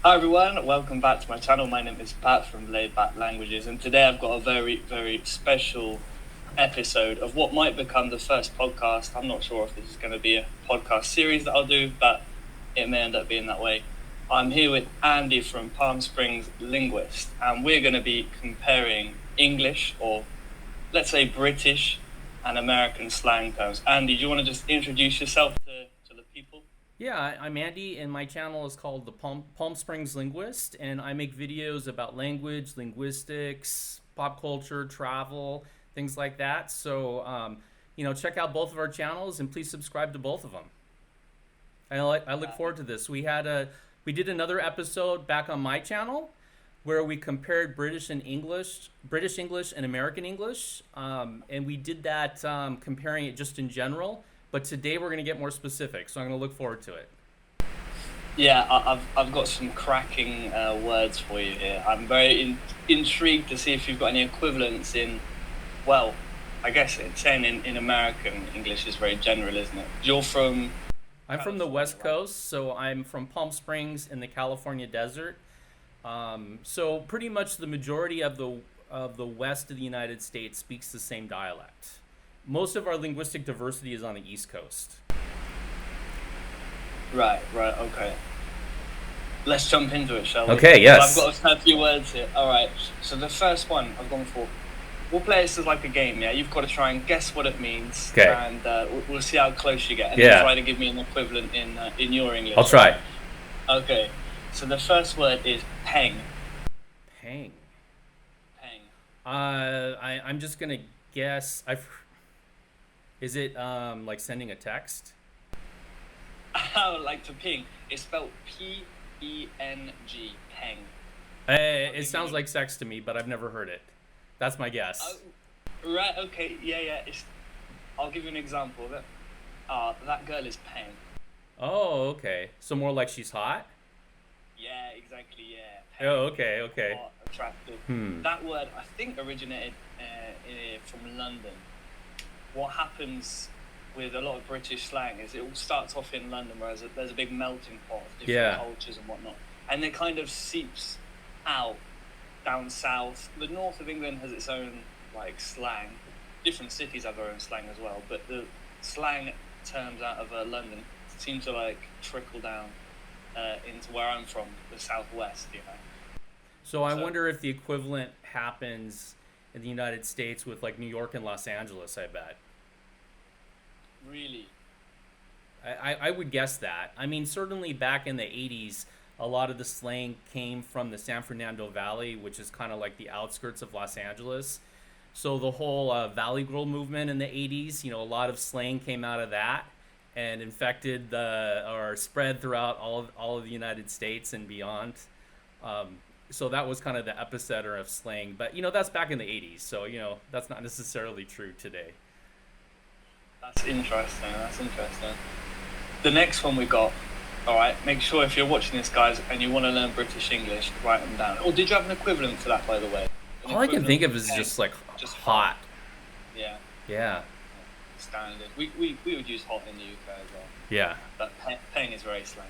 Hi everyone, welcome back to my channel. My name is Pat from Laid Back Languages, and today I've got a very, very special episode of what might become the first podcast. I'm not sure if this is going to be a podcast series that I'll do, but it may end up being that way. I'm here with Andy from Palm Springs Linguist, and we're going to be comparing English, or let's say British, and American slang terms. Andy, do you want to just introduce yourself to the people? Yeah, I'm Andy, and my channel is called the Palm Springs Linguist, and I make videos about language, linguistics, pop culture, travel, things like that. So, check out both of our channels, and please subscribe to both of them. I look forward to this. We did another episode back on my channel where we compared British English and American English, and we did that comparing it just in general. But today we're going to get more specific, so I'm going to look forward to it. Yeah, I've got some cracking words for you here. I'm very intrigued to see if you've got any equivalents in, well, I guess it's saying in American English is very general, isn't it? You're from I'm from the California, West right? Coast, so I'm from Palm Springs in the California desert. So pretty much the majority of the west of the United States speaks the same dialect. Most of our linguistic diversity is on the East Coast. Right, okay. Let's jump into it, shall we? Okay, So I've yes. got a fair few words here. All right. So the first one I've gone for. We'll play this as like a game, yeah? You've got to try and guess what it means, Okay. and we'll see how close you get, and then Yeah, try to give me an equivalent in your I'll English, try. okay? Okay. So the first word is peng. Peng. Peng. I'm just gonna guess. Is it like sending a text? I would like to ping. It's spelled P-E-N-G. Peng. I'll It give you sounds an. like sex to me, but I've never heard it. That's my Oh, guess. right. Okay. Yeah. I'll give you an example of it. That girl is Peng. Oh, okay. So more like she's hot. Yeah, exactly. Yeah, Peng. Oh, okay, okay. Hot, attractive. Hmm. That word, I think, originated from London. What happens with a lot of British slang is it all starts off in London, whereas there's a big melting pot of different Yeah. cultures and whatnot, and it kind of seeps out down south. The north of England has its own like slang. Different cities have their own slang as well, but the slang terms out of London seem to like trickle down into where I'm from, the southwest. So I So wonder if the equivalent happens in the United States with like New York and Los Angeles. I bet. really, I would guess that. I mean, certainly back in the 80s, a lot of the slang came from the San Fernando Valley, which is kind of like the outskirts of Los Angeles. So the whole Valley Girl movement in the 80s, a lot of slang came out of that and infected or spread throughout all of the United States and beyond. So that was kind of the epicenter of slang. But, that's back in the 80s. So, that's not necessarily true today. that's interesting. That's interesting. The next one we got. All right, make sure if you're watching this, guys, and you want to learn British English, write them down. Or did you have an equivalent to that, by the way? An All I can equivalent think for of is peng, just like just hot. hot. Yeah, Yeah. standard. We would use hot in the UK as well, Yeah. but peng is very slang.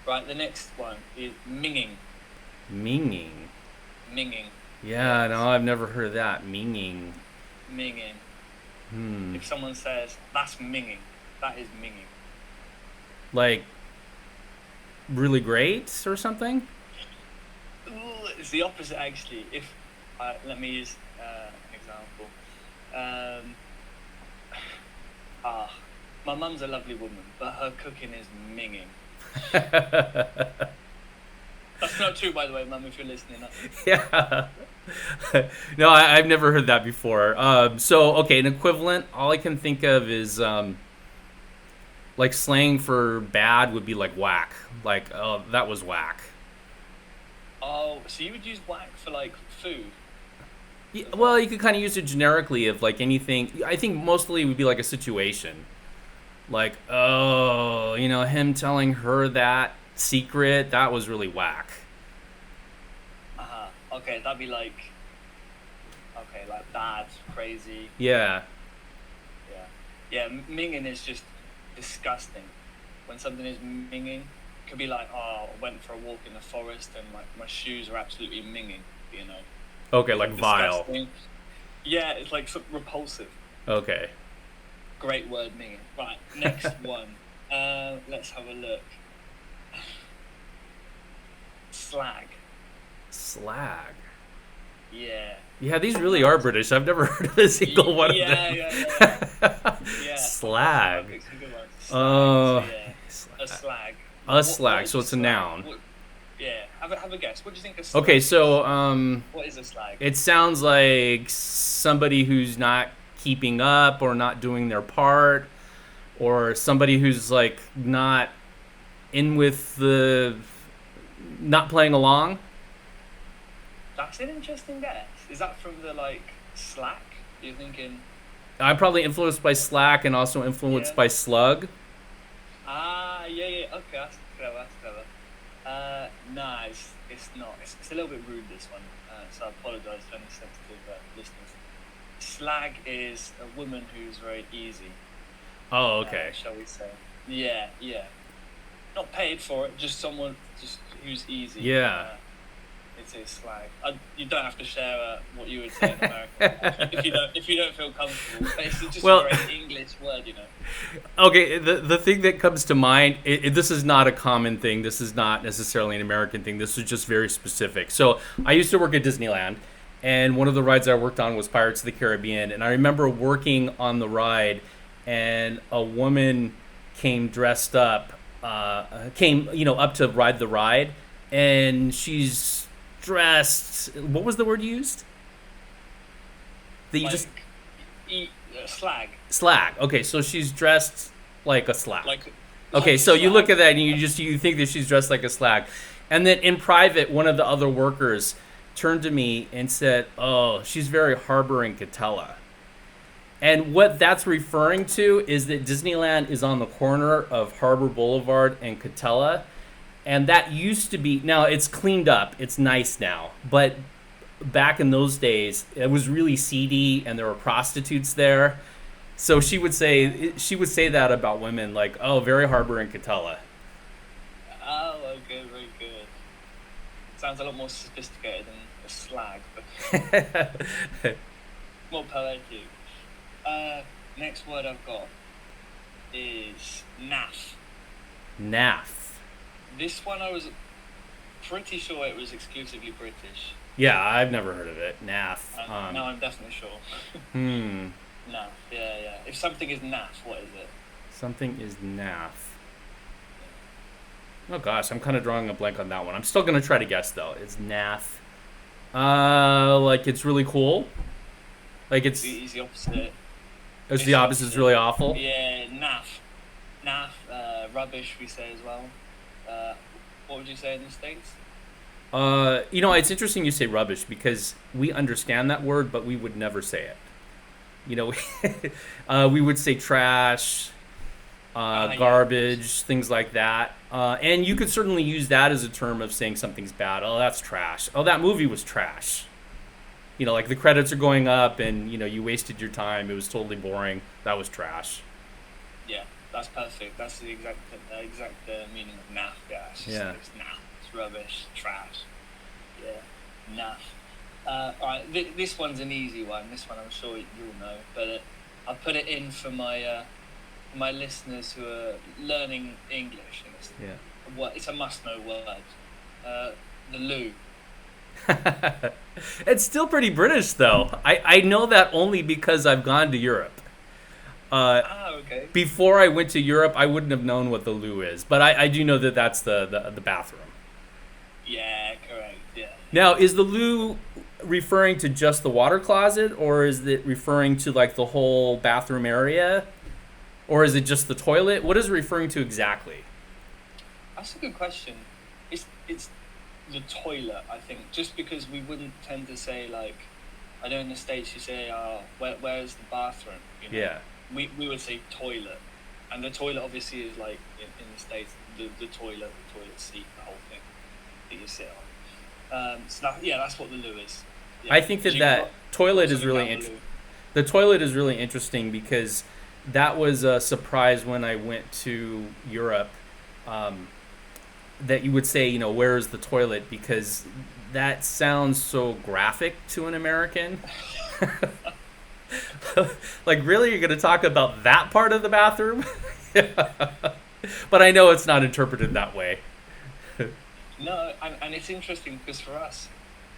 Right, the next one is minging. Minging. Minging. Yeah, Yes, no, I've never heard of that. Minging. minging. Hmm. If someone says that's minging, that is minging. Like really great or something? Ooh, it's the opposite actually. If let me use an example. Um, ah, my mum's a lovely woman, but her cooking is minging. That's not true, by the way, mum. If you're listening, Yeah. No, I've never heard that before. So, okay, an equivalent, all I can think of is like slang for bad would be like whack. Like, oh, that was whack. oh, so you would use whack for like food Yeah, as well, well? you could kind of use it generically of like anything. I think mostly it would be like a situation. Like, oh, him telling her that secret, that was really whack. Okay, that'd be like okay, like bad, crazy. Yeah. Yeah, yeah. Minging is just disgusting. When something is minging, could be like, oh, I went for a walk in the forest and my shoes are absolutely minging, you know. Okay, like vile. Disgusting. Yeah, it's like repulsive. Okay. Great word, minging. Right, next one. Let's have a look. Slag. Slag. Yeah. Yeah, these really are British. I've never heard of a single one of them. Yeah. Slag. It's a good one. Slag. Oh. So, yeah. A slag. A slag, so it's a noun. Yeah. Have a guess. What do you think a slag Okay, is? so What is a slag? it sounds like somebody who's not keeping up or not doing their part, or somebody who's like not in with not playing along. That's an interesting guess. Is that from the like Slack? You're thinking? I'm probably influenced by Slack and also influenced by Slug. Ah, yeah. Okay, that's clever. Nah, it's not. It's a little bit rude, this one. So I apologise to any sensitive listeners. Slag is a woman who's very easy. Oh, okay. Shall we say? Yeah. Not paid for it, just someone who's easy. Yeah. It's a slag. You don't have to share what you would say in America if you don't feel comfortable. But it's just a very English word, you know. Okay, the thing that comes to mind, this is not a common thing. This is not necessarily an American thing. This is just very specific. So I used to work at Disneyland, and one of the rides I worked on was Pirates of the Caribbean. And I remember working on the ride, and a woman came dressed up, up to ride the ride, and she's dressed. What was the word you used? Slag. Slag. Okay, so she's dressed like a slag. Okay, so you look at that and you think that she's dressed like a slag, and then in private, one of the other workers turned to me and said, "Oh, she's very harboring Catella." And what that's referring to is that Disneyland is on the corner of Harbor Boulevard and Catella. And that used to be, now it's cleaned up, it's nice now, but back in those days, it was really seedy and there were prostitutes there. So she would say that about women, like, oh, very harboring Catella. Oh, okay, very good. Sounds a lot more sophisticated than a slag, but more poetic. Next word I've got is naff. Naff. This one I was pretty sure it was exclusively British. Yeah, I've never heard of it. Naff. No, I'm definitely sure. Naff, yeah. If something is naff, what is it? Something is naff. Oh gosh, I'm kind of drawing a blank on that one. I'm still gonna try to guess though. It's naff. Like it's really cool. Like it's the opposite. It's the opposite. It's really awful. Yeah, naff. Rubbish. We say as well. What would you say in the States? It's interesting you say rubbish because we understand that word, but we would never say it. We would say trash, garbage, things like that. And you could certainly use that as a term of saying something's bad. Oh, that's trash. Oh, that movie was trash. Like the credits are going up and, you wasted your time. It was totally boring. That was trash. Yeah. That's perfect. That's the exact meaning of naff. Yeah, it's naff. It's rubbish, trash. Yeah, naff. Alright, this one's an easy one. This one I'm sure you'll know, but I'll put it in for my my listeners who are learning English. It's a must-know word. The loo. It's still pretty British, though. I know that only because I've gone to Europe. Okay. Before I went to Europe, I wouldn't have known what the loo is, but I do know that that's the bathroom. Yeah, correct. Yeah. Now, is the loo referring to just the water closet, or is it referring to like the whole bathroom area, or is it just the toilet? What is it referring to exactly? That's a good question. It's the toilet, I think, just because we wouldn't tend to say like, I know in the States you say, where's the bathroom? Yeah. We would say toilet, and the toilet obviously is like in the States the toilet seat, the whole thing that you sit on. That's what the loo is. Yeah. I think that toilet is really interesting. The toilet is really interesting because that was a surprise when I went to Europe. that you would say, where is the toilet, because that sounds so graphic to an American. Like, really, you're going to talk about that part of the bathroom? But I know it's not interpreted that way. No, and it's interesting because for us,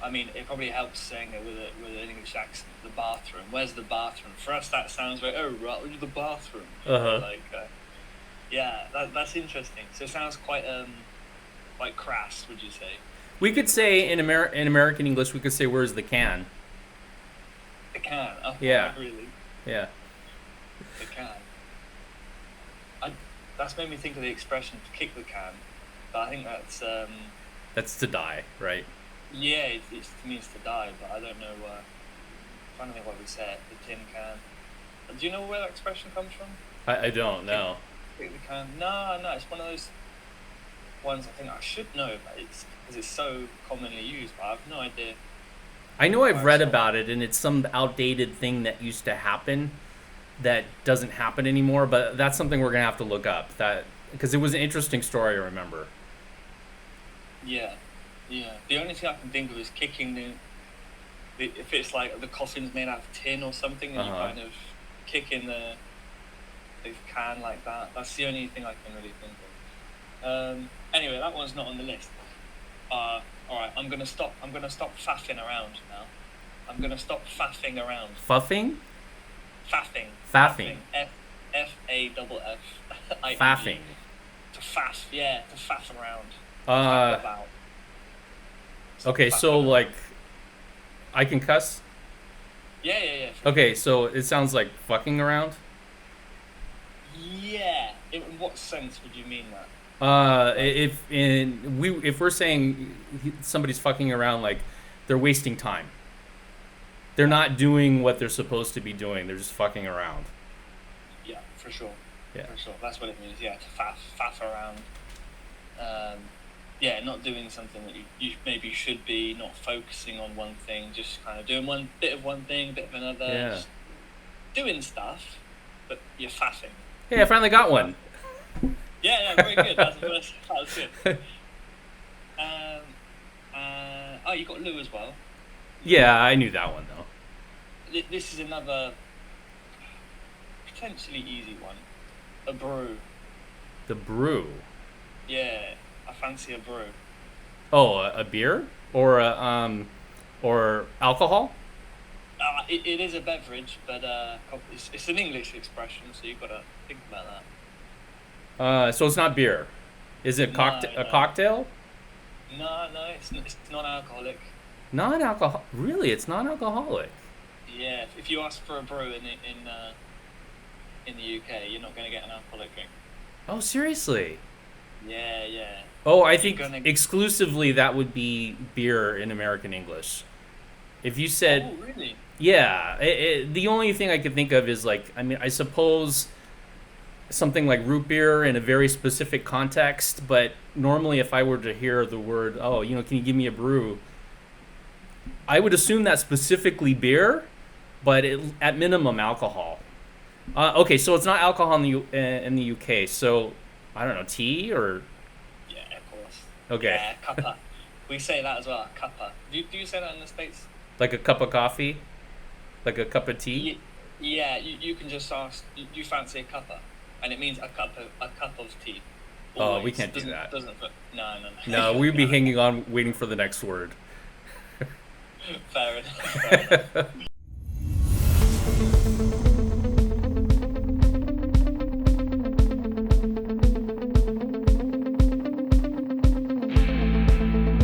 I mean, it probably helps saying it with an English accent. The bathroom. Where's the bathroom? For us, that sounds like, oh, right, the bathroom. Like, yeah, that's interesting. So it sounds quite like crass. Would you say? We could say in American English, we could say, "Where's the can?" The can. Oh, Yeah. Really? Yeah. The can. That's made me think of the expression "to kick the can," but I think that's That's to die, right? yeah, it means to die, but I don't know. I'm trying to think what we say it. The tin can. Do you know where that expression comes from? I don't know. Kick the can. No, it's one of those ones I think I should know, but it's because it's so commonly used. But I have no idea. I know I've read about it, and it's some outdated thing that used to happen that doesn't happen anymore. But that's something we're gonna have to look up. That because it was an interesting story. I remember. Yeah. The only thing I can think of is kicking the if it's like the coffin's made out of tin or something, and you kind of kick in the can like that. That's the only thing I can really think of. Anyway, that one's not on the list. All right, I'm gonna stop faffing around now. I'm gonna stop faffing around. Fuffing? Faffing. Faffing. F-A-F-F. Faffing. To faff, yeah, to faff around. About. Okay, faff so about. like, I can cuss? Yeah. Okay, so it sounds like fucking around? Yeah. In what sense would you mean that? If we're saying somebody's fucking around, like they're wasting time. They're not doing what they're supposed to be doing. They're just fucking around. Yeah, for sure. Yeah. For sure. That's what it means. Yeah, to faff around. Yeah, not doing something that you maybe should be, not focusing on one thing, just kind of doing one bit of one thing, bit of another. Yeah. Just doing stuff, but you're faffing. Hey, I finally got one. Yeah, very good. That was good. Oh, you got Lou as well. Yeah, I knew that one though. This is another potentially easy one. A brew. The brew. Yeah, I fancy a brew. Oh, a beer or or alcohol? It is a beverage, but it's an English expression, so you've got to think about that. So it's not beer. Is it a cocktail? No, it's non-alcoholic. Non-alcohol. Really, it's non-alcoholic. Yeah, if you ask for a brew in the UK, you're not going to get an alcoholic drink. Oh, seriously? Yeah. Oh, I think exclusively that would be beer in American English. If you said, oh, really? Yeah, the only thing I could think of is like, I mean, I suppose something like root beer in a very specific context, but normally if I were to hear the word, oh, can you give me a brew? I would assume that specifically beer, but at minimum alcohol. Okay, so it's not alcohol in the UK, so I don't know, tea or? Yeah, of course. Okay. Yeah, cuppa. We say that as well, cuppa. Do you say that in the States? Like a cup of coffee? Like a cup of tea? Yeah, you can just ask, do you fancy a cuppa? And it means a cup of tea. Always. Oh, we can't do that. No. No, we'd be hanging on, waiting for the next word. Fair enough.